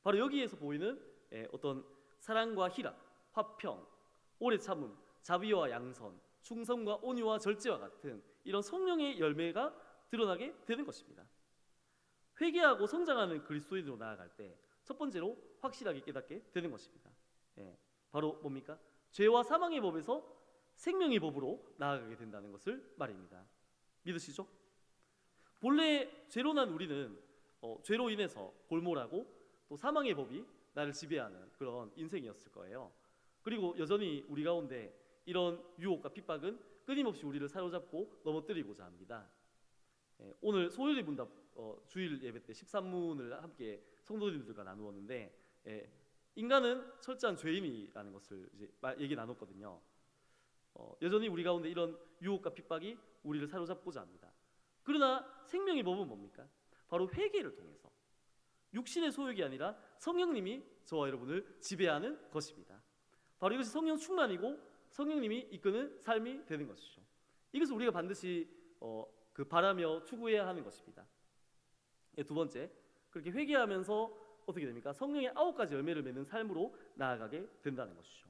Speaker 1: 바로 여기에서 보이는 어떤 사랑과 희락, 화평, 오래 참음, 자비와 양선, 충성과 온유와 절제와 같은 이런 성령의 열매가 드러나게 되는 것입니다. 회개하고 성장하는 그리스도인으로 나아갈 때 첫 번째로 확실하게 깨닫게 되는 것입니다. 바로 뭡니까? 죄와 사망의 법에서 생명의 법으로 나아가게 된다는 것을 말입니다. 믿으시죠? 본래 죄로 난 우리는 죄로 인해서 골몰하고 또 사망의 법이 나를 지배하는 그런 인생이었을 거예요. 그리고 여전히 우리 가운데 이런 유혹과 핍박은 끊임없이 우리를 사로잡고 넘어뜨리고자 합니다. 오늘 소요리 문답 주일 예배 때 13문을 함께 성도님들과 나누었는데 인간은 철저한 죄인이라는 것을 이제 얘기 나눴거든요. 여전히 우리 가운데 이런 유혹과 핍박이 우리를 사로잡고자 합니다. 그러나 생명의 법은 뭡니까? 바로 회개를 통해서 육신의 소욕이 아니라 성령님이 저와 여러분을 지배하는 것입니다. 바로 이것이 성령 충만이고 성령님이 이끄는 삶이 되는 것이죠. 이것을 우리가 반드시 바라며 추구해야 하는 것입니다. 두 번째, 그렇게 회개하면서 어떻게 됩니까? 성령의 9가지 열매를 맺는 삶으로 나아가게 된다는 것이죠.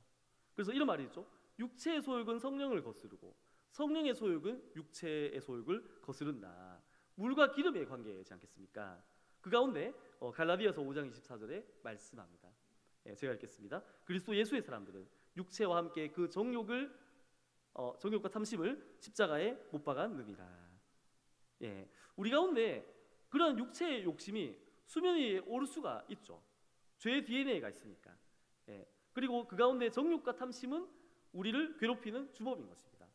Speaker 1: 그래서 이런 말이 있죠. 육체의 소욕은 성령을 거스르고 성령의 소욕은 육체의 소욕을 거스른다. 물과 기름의 관계이지 않겠습니까? 그 가운데 갈라디아서 5장 24절에 말씀합니다. 제가 읽겠습니다. 그리스도 예수의 사람들은 육체와 함께 그 정욕과 탐심을 십자가에 못 박았느니라. 우리 가운데 그런 육체의 욕심이 수면 위에 오를 수가 있죠. 죄의 DNA가 있으니까. 그리고 그 가운데 정욕과 탐심은 우리를 괴롭히는 주범인 것입니다.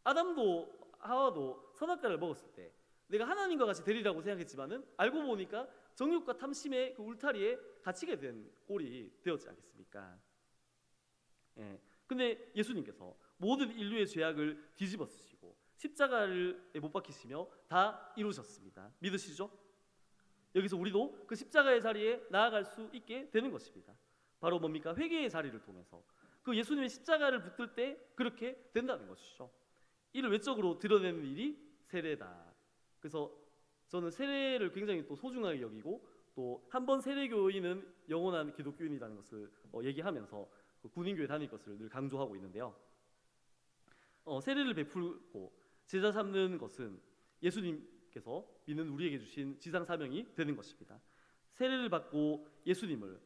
Speaker 1: 아담도 하와도 선악과를 먹었을 때 내가 하나님과 같이 되리라고 생각했지만은 알고 보니까 정욕과 탐심의 그 울타리에 갇히게 된 꼴이 되었지 않겠습니까? 근데 예수님께서 모든 인류의 죄악을 뒤집어 쓰시고 십자가를 못 박히시며 다 이루셨습니다. 믿으시죠? 여기서 우리도 그 십자가의 자리에 나아갈 수 있게 되는 것입니다. 바로 뭡니까? 회개의 자리를 통해서 그 예수님의 십자가를 붙들 때 그렇게 된다는 것이죠. 이를 외적으로 드러내는 일이 세례다. 그래서 저는 세례를 굉장히 또 소중하게 여기고 또 한 번 세례교인은 영원한 기독교인이라는 것을 얘기하면서 군인교회 다닐 것을 늘 강조하고 있는데요. 세례를 베풀고 제자 삼는 것은 예수님께서 믿는 우리에게 주신 지상 사명이 되는 것입니다. 세례를 받고 예수님을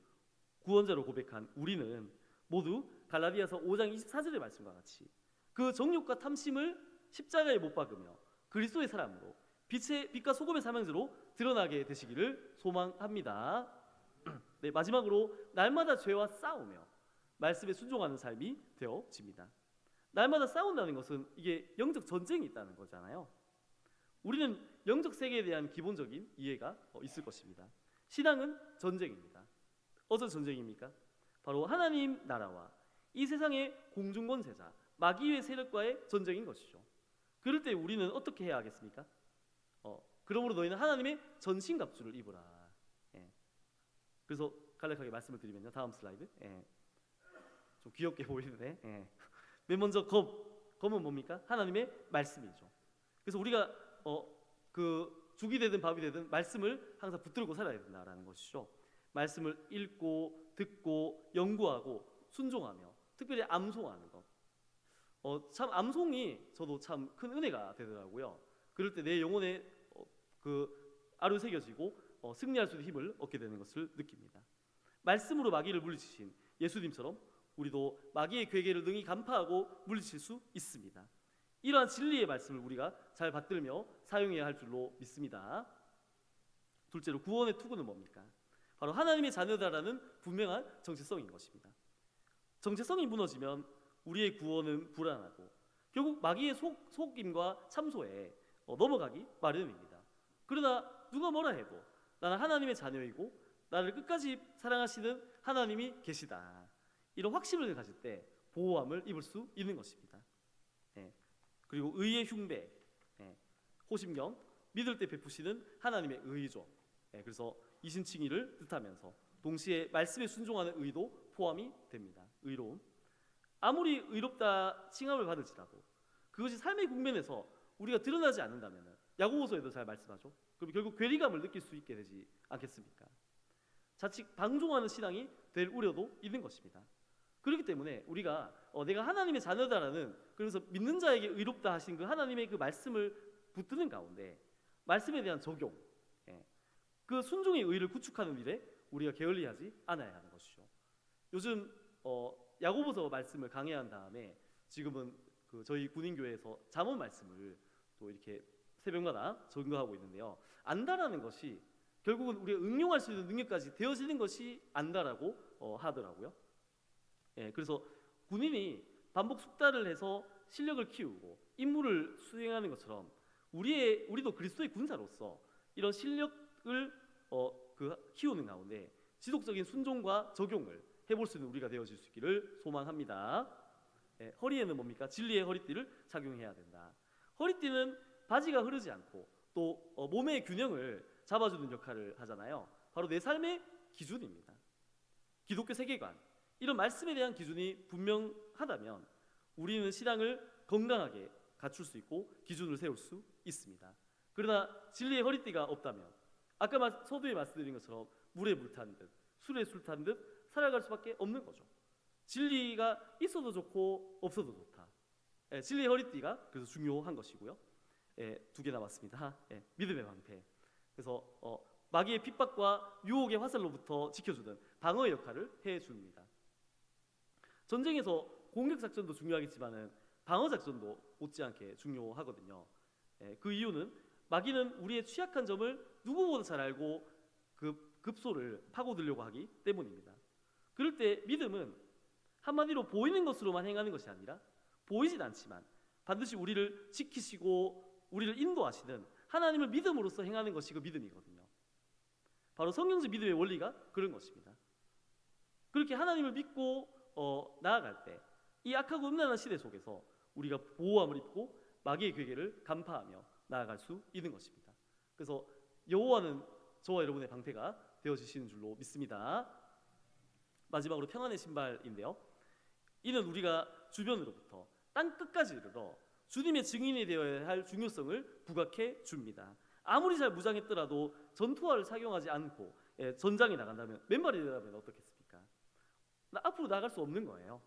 Speaker 1: 구원자로 고백한 우리는 모두 갈라디아서 5장 24절의 말씀과 같이 그 정욕과 탐심을 십자가에 못 박으며 그리스도의 사람으로 빛과 소금의 사명자로 드러나게 되시기를 소망합니다. 마지막으로 날마다 죄와 싸우며 말씀에 순종하는 삶이 되어집니다. 날마다 싸운다는 것은 이게 영적 전쟁이 있다는 거잖아요. 우리는 영적 세계에 대한 기본적인 이해가 있을 것입니다. 신앙은 전쟁입니다. 어떤 전쟁입니까? 바로 하나님 나라와 이 세상의 공중권세자 마귀의 세력과의 전쟁인 것이죠. 그럴 때 우리는 어떻게 해야 하겠습니까? 그러므로 너희는 하나님의 전신갑주를 입으라. 그래서 간략하게 말씀을 드리면요. 다음 슬라이드. 좀 귀엽게 보이는데 맨 먼저 검은 뭡니까? 하나님의 말씀이죠. 그래서 우리가 그 죽이 되든 밥이 되든 말씀을 항상 붙들고 살아야 된다라는 것이죠. 말씀을 읽고 듣고 연구하고 순종하며 특별히 암송하는 것. 참 암송이 저도 참 큰 은혜가 되더라고요. 그럴 때 내 영혼에 그 아루 새겨지고 승리할 수 있는 힘을 얻게 되는 것을 느낍니다. 말씀으로 마귀를 물리치신 예수님처럼 우리도 마귀의 괴계를 능히 간파하고 물리칠 수 있습니다. 이러한 진리의 말씀을 우리가 잘 받들며 사용해야 할 줄로 믿습니다. 둘째로 구원의 투구는 뭡니까? 바로 하나님의 자녀다라는 분명한 정체성인 것입니다. 정체성이 무너지면 우리의 구원은 불안하고 결국 마귀의 속임과 참소에 넘어가기 마련입니다. 그러나 누가 뭐라 해도 나는 하나님의 자녀이고 나를 끝까지 사랑하시는 하나님이 계시다. 이런 확신을 가질 때 보호함을 입을 수 있는 것입니다. 그리고 의의 흉배, 호심경, 믿을 때 베푸시는 하나님의 의죠. 그래서 이신칭의를 뜻하면서 동시에 말씀에 순종하는 의도 포함이 됩니다. 의로움. 아무리 의롭다 칭함을 받을지라도 그것이 삶의 국면에서 우리가 드러나지 않는다면 야고보서에도 잘 말씀하죠. 그럼 결국 괴리감을 느낄 수 있게 되지 않겠습니까? 자칫 방종하는 신앙이 될 우려도 있는 것입니다. 그렇기 때문에 우리가 내가 하나님의 자녀다라는, 그래서 믿는 자에게 의롭다 하신 그 하나님의 그 말씀을 붙드는 가운데 말씀에 대한 적용, 그 순종의 의를 구축하는 일에 우리가 게을리하지 않아야 하는 것이죠. 요즘 야고보서 말씀을 강해한 다음에 지금은 그 저희 군인교회에서 잠언 말씀을 또 이렇게 새벽마다 전거하고 있는데요. 안다라는 것이 결국은 우리가 응용할 수 있는 능력까지 되어지는 것이 안다라고 하더라고요. 그래서 군인이 반복 숙달을 해서 실력을 키우고 임무를 수행하는 것처럼 우리도 그리스도의 군사로서 이런 실력을 키우는 가운데 지속적인 순종과 적용을 해볼 수 있는 우리가 되어질 수 있기를 소망합니다. 허리에는 뭡니까? 진리의 허리띠를 착용해야 된다. 허리띠는 바지가 흐르지 않고 또 몸의 균형을 잡아주는 역할을 하잖아요. 바로 내 삶의 기준입니다. 기독교 세계관, 이런 말씀에 대한 기준이 분명하다면 우리는 신앙을 건강하게 갖출 수 있고 기준을 세울 수 있습니다. 그러나 진리의 허리띠가 없다면 아까 서두에 말씀드린 것처럼 물에 물 탄 듯 술에 술 탄 듯 살아갈 수밖에 없는 거죠. 진리가 있어도 좋고 없어도 좋다. 진리의 허리띠가 그래서 중요한 것이고요. 2개 남았습니다. 믿음의 방패. 그래서 마귀의 핍박과 유혹의 화살로부터 지켜주는 방어의 역할을 해줍니다. 전쟁에서 공격 작전도 중요하겠지만은 방어 작전도 못지않게 중요하거든요. 그 이유는 마귀는 우리의 취약한 점을 누구보다 잘 알고 그 급소를 파고들려고 하기 때문입니다. 그럴 때 믿음은 한마디로 보이는 것으로만 행하는 것이 아니라 보이진 않지만 반드시 우리를 지키시고 우리를 인도하시는 하나님을 믿음으로써 행하는 것이 그 믿음이거든요. 바로 성경적 믿음의 원리가 그런 것입니다. 그렇게 하나님을 믿고 나아갈 때 이 악하고 음란한 시대 속에서 우리가 보호함을 입고 마귀의 괴계를 간파하며 나아갈 수 있는 것입니다. 그래서 여호와는 저와 여러분의 방패가 되어지시는 줄로 믿습니다. 마지막으로 평안의 신발인데요. 이는 우리가 주변으로부터 땅 끝까지 이르러 주님의 증인이 되어야 할 중요성을 부각해 줍니다. 아무리 잘 무장했더라도 전투화를 착용하지 않고 전장에 나간다면 맨발이 되다면 어떻겠습니까? 앞으로 나갈 수 없는 거예요.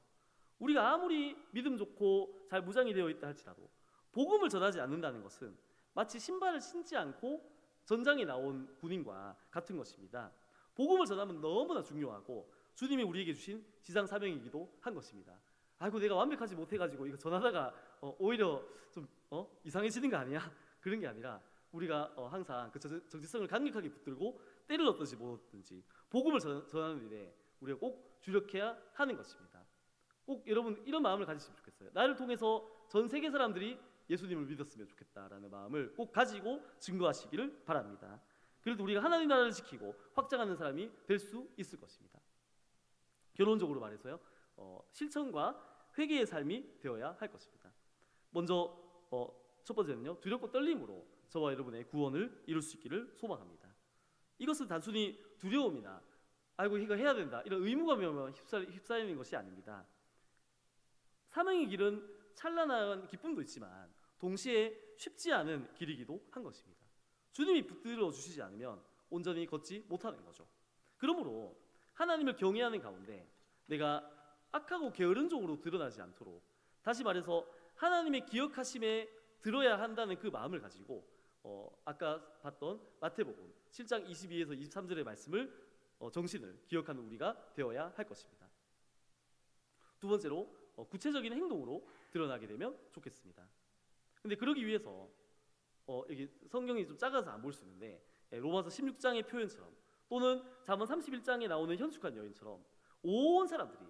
Speaker 1: 우리가 아무리 믿음 좋고 잘 무장이 되어 있다 할지라도 복음을 전하지 않는다는 것은 마치 신발을 신지 않고 전장에 나온 군인과 같은 것입니다. 복음을 전하면 너무나 중요하고 주님이 우리에게 주신 지상 사명이기도 한 것입니다. 아이고 내가 완벽하지 못해가지고 이거 전하다가 오히려 좀 이상해지는 거 아니야? 그런 게 아니라 우리가 항상 그 정체성을 강력하게 붙들고 때를 얻든지 못 얻든지 복음을 전하는 일에 우리가 꼭 주력해야 하는 것입니다. 꼭 여러분 이런 마음을 가지시면 좋겠어요. 나를 통해서 전 세계 사람들이 예수님을 믿었으면 좋겠다라는 마음을 꼭 가지고 증거하시기를 바랍니다. 그래도 우리가 하나님 나라를 지키고 확장하는 사람이 될 수 있을 것입니다. 결론적으로 말해서요, 실천과 회개의 삶이 되어야 할 것입니다. 먼저 첫 번째는요, 두렵고 떨림으로 저와 여러분의 구원을 이룰 수 있기를 소망합니다. 이것은 단순히 두려움이나 아이고 이거 해야 된다 이런 의무감에만 휩싸이는 것이 아닙니다. 사명의 길은 찬란한 기쁨도 있지만 동시에 쉽지 않은 길이기도 한 것입니다. 주님이 붙들어 주시지 않으면 온전히 걷지 못하는 거죠. 그러므로 하나님을 경외하는 가운데 내가 악하고 게으른 쪽으로 드러나지 않도록, 다시 말해서 하나님의 기억하심에 들어야 한다는 그 마음을 가지고 아까 봤던 마태복음 7장 22에서 23절의 말씀을 정신을 기억하는 우리가 되어야 할 것입니다. 두 번째로 구체적인 행동으로 드러나게 되면 좋겠습니다. 근데 그러기 위해서 여기 성경이 좀 작아서 안 볼 수 있는데 로마서 16장의 표현처럼 또는 잠언 31장에 나오는 현숙한 여인처럼 온 사람들이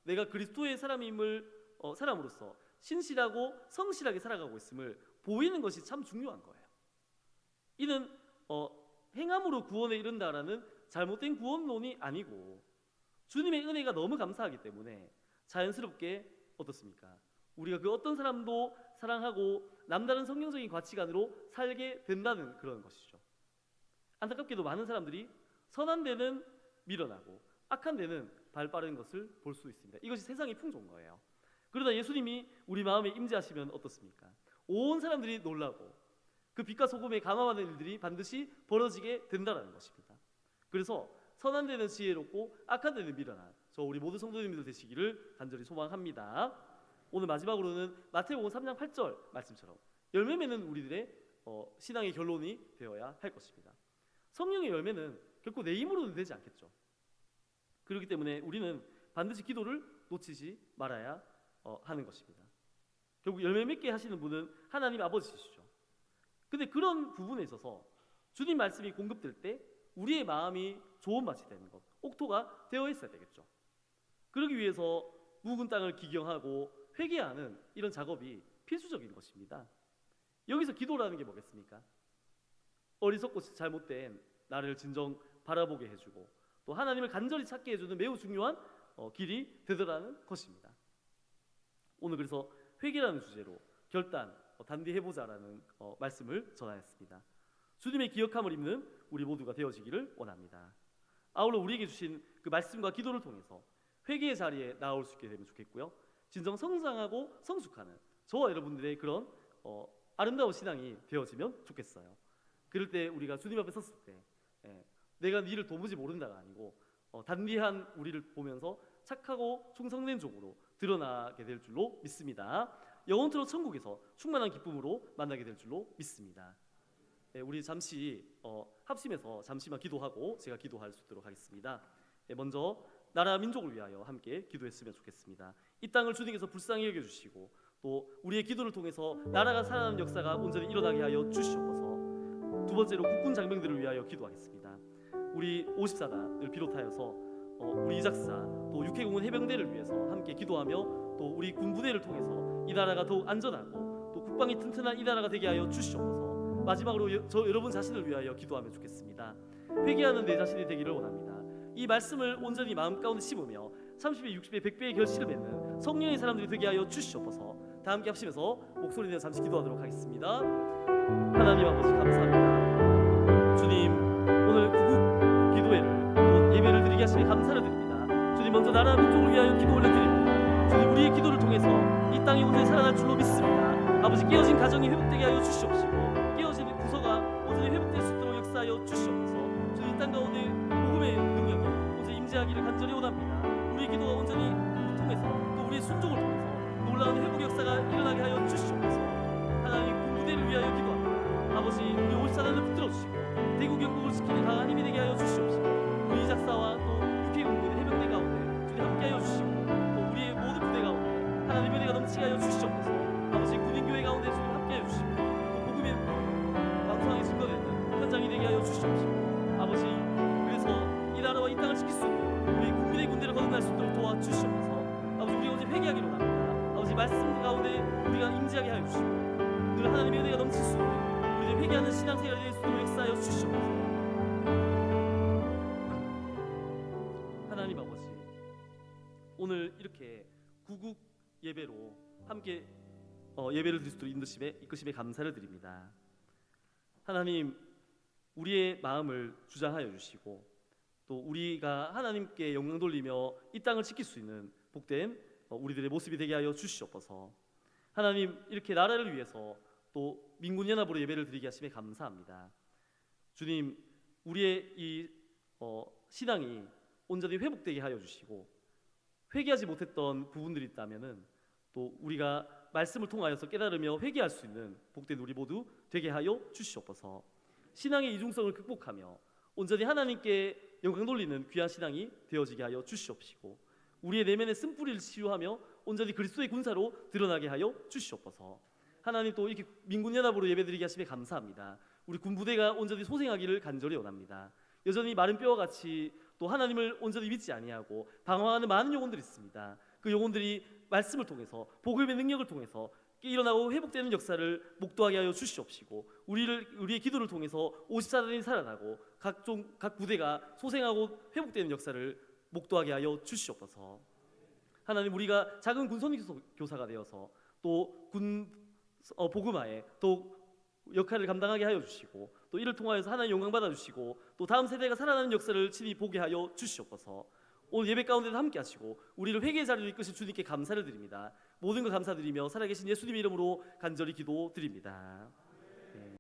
Speaker 1: 내가 그리스도의 사람으로서 신실하고 성실하게 살아가고 있음을 보이는 것이 참 중요한 거예요. 이는 행함으로 구원에 이른다라는 잘못된 구원론이 아니고 주님의 은혜가 너무 감사하기 때문에 자연스럽게 어떻습니까? 우리가 그 어떤 사람도 사랑하고 남다른 성경적인 가치관으로 살게 된다는 그런 것이죠. 안타깝게도 많은 사람들이 선한 데는 밀어나고 악한 데는 발 빠른 것을 볼 수 있습니다. 이것이 세상의 풍조인 거예요. 그러다 예수님이 우리 마음에 임재하시면 어떻습니까? 온 사람들이 놀라고 그 빛과 소금에 감화하는 일들이 반드시 벌어지게 된다라는 것입니다. 그래서 선한 데는 지혜롭고 악한 데는 미련한 저 우리 모든 성도님들 되시기를 간절히 소망합니다. 오늘 마지막으로는 마태복음 3장 8절 말씀처럼 열매 맺는 우리들의 신앙의 결론이 되어야 할 것입니다. 성령의 열매는 결코 내 힘으로는 되지 않겠죠. 그렇기 때문에 우리는 반드시 기도를 놓치지 말아야 하는 것입니다. 결국 열매 맺게 하시는 분은 하나님 아버지시죠. 근데 그런 부분에 있어서 주님 말씀이 공급될 때 우리의 마음이 좋은 맛이 되는 것, 옥토가 되어 있어야 되겠죠. 그러기 위해서 묵은 땅을 기경하고 회개하는 이런 작업이 필수적인 것입니다. 여기서 기도라는 게 뭐겠습니까? 어리석고 잘못된 나를 진정 바라보게 해주고 또 하나님을 간절히 찾게 해주는 매우 중요한 길이 되더라는 것입니다. 오늘 그래서 회개라는 주제로 결단, 단디해보자라는 말씀을 전하였습니다. 주님의 기억함을 입는 우리 모두가 되어지기를 원합니다. 아울러 우리에게 주신 그 말씀과 기도를 통해서 회개의 자리에 나올 수 있게 되면 좋겠고요. 진정 성장하고 성숙하는 저와 여러분들의 그런 아름다운 신앙이 되어지면 좋겠어요. 그럴 때 우리가 주님 앞에 섰을 때 내가 니를 도무지 모른다가 아니고 단디한 우리를 보면서 착하고 충성된 종으로 드러나게 될 줄로 믿습니다. 영원토록 천국에서 충만한 기쁨으로 만나게 될 줄로 믿습니다. 우리 잠시 합심해서 잠시만 기도하고 제가 기도할 수 있도록 하겠습니다. 먼저 나라 민족을 위하여 함께 기도했으면 좋겠습니다. 이 땅을 주님께서 불쌍히 여겨주시고 또 우리의 기도를 통해서 나라가 살아나는 역사가 온전히 일어나게 하여 주시옵소서. 두 번째로 국군 장병들을 위하여 기도하겠습니다. 우리 54단을 비롯하여서 우리 이작사 또 육해공군 해병대를 위해서 함께 기도하며 또 우리 군부대를 통해서 이 나라가 더욱 안전하고 또 국방이 튼튼한 이 나라가 되게 하여 주시옵소서. 마지막으로 저 여러분 자신을 위하여 기도하면 좋겠습니다. 회개하는 내 자신이 되기를 원합니다. 이 말씀을 온전히 마음 가운데 심으며 30배, 60배, 100배의 결실을 맺는 성령의 사람들이 되게 하여 주시옵소서. 다 함께 합심해서 목소리 내어 잠시 기도하도록 하겠습니다. 하나님 아버지 감사합니다. 주님 오늘 구국 기도회를 또 예배를 드리게 하시니 감사를 드립니다. 주님 먼저 나라 민족을 위하여 기도 올려드립니다. 주님 우리의 기도를 통해서 이 땅이 온전히 살아날 줄로 믿습니다. 아버지 깨어진 가정이 회복되게 하여 주시옵시고 깨어진 부서가 온전히 회복될 수 있도록 역사하여 주시옵소서. 주님 이 땅 가운데 복음의 능력이 온전히 임재하기를 간절히 원합니다. 우리의 기도가 온전히 통해서 또 우리의 순종을 통해서 놀라운 회복 역사가 일어나게 하여 주시옵소서. 하나님 군부대를 위하여 기도합니다. 아버지 우리 54단을 붙들어 주시고 대국 영국을 지키는 강한 힘이 되게 하여 주시옵시고 우리 이 작사와 또 육해공군 해병대 가운데 주님 함께하여 주시고 또 우리의 모든 부대 가운데 하나님의 은혜가 넘치게 하여 주시옵소서. 아버지 군인교회 가운데 주님 함께하여 주시고 또 복음의 왕성하게 증거되는 현장이 되게 하여 주시옵시고 아버지 그래서 이 나라와 이 땅을 지킬 수 있는 우리 국민의 군대를 거듭날 수 있도록 도와주시옵소서. 아버지 우리 오직 회개하기로 합니다. 아버지 말씀 가운데 우리가 임재하게 하여 주시고 늘 하나님의 은혜가 넘칠 수 있는 우리들 회개하는 신앙생활이 될 수 있도록 역사하여 주시옵소서. 하나님 아버지 오늘 이렇게 구국 예배로 함께 예배를 드릴 수 있도록 이끄심에 감사를 드립니다. 하나님 우리의 마음을 주장하여 주시고 또 우리가 하나님께 영광 돌리며 이 땅을 지킬 수 있는 복된 우리들의 모습이 되게 하여 주시옵소서. 하나님 이렇게 나라를 위해서 또 민군연합으로 예배를 드리게 하심에 감사합니다. 주님 우리의 이 신앙이 온전히 회복되게 하여 주시고 회개하지 못했던 부분들이 있다면은 또 우리가 말씀을 통하여서 깨달으며 회개할 수 있는 복된 우리 모두 되게 하여 주시옵소서. 신앙의 이중성을 극복하며 온전히 하나님께 영광 돌리는 귀한 신앙이 되어지게 하여 주시옵시고 우리의 내면의 쓴뿌리를 치유하며 온전히 그리스도의 군사로 드러나게 하여 주시옵소서. 하나님 또 이렇게 민군연합으로 예배드리게 하심에 감사합니다. 우리 군부대가 온전히 소생하기를 간절히 원합니다. 여전히 마른 뼈와 같이 또 하나님을 온전히 믿지 아니하고 방황하는 많은 영혼들이 있습니다. 그 영혼들이 말씀을 통해서 복음의 능력을 통해서 일어나고 회복되는 역사를 목도하게 하여 주시옵시고 우리의 기도를 통해서 54단이 살아나고 각 부대가 소생하고 회복되는 역사를 목도하게 하여 주시옵소서. 하나님 우리가 작은 군선교사가 되어서 또 군 복음화에 또 역할을 감당하게 하여 주시고 또 이를 통하여서 하나님 영광 받아 주시고 또 다음 세대가 살아나는 역사를 친히 보게 하여 주시옵소서. 오늘 예배 가운데도 함께 하시고 우리를 회개의 자리로 이끄신 주님께 감사를 드립니다. 모든 것 감사드리며 살아계신 예수님의 이름으로 간절히 기도드립니다.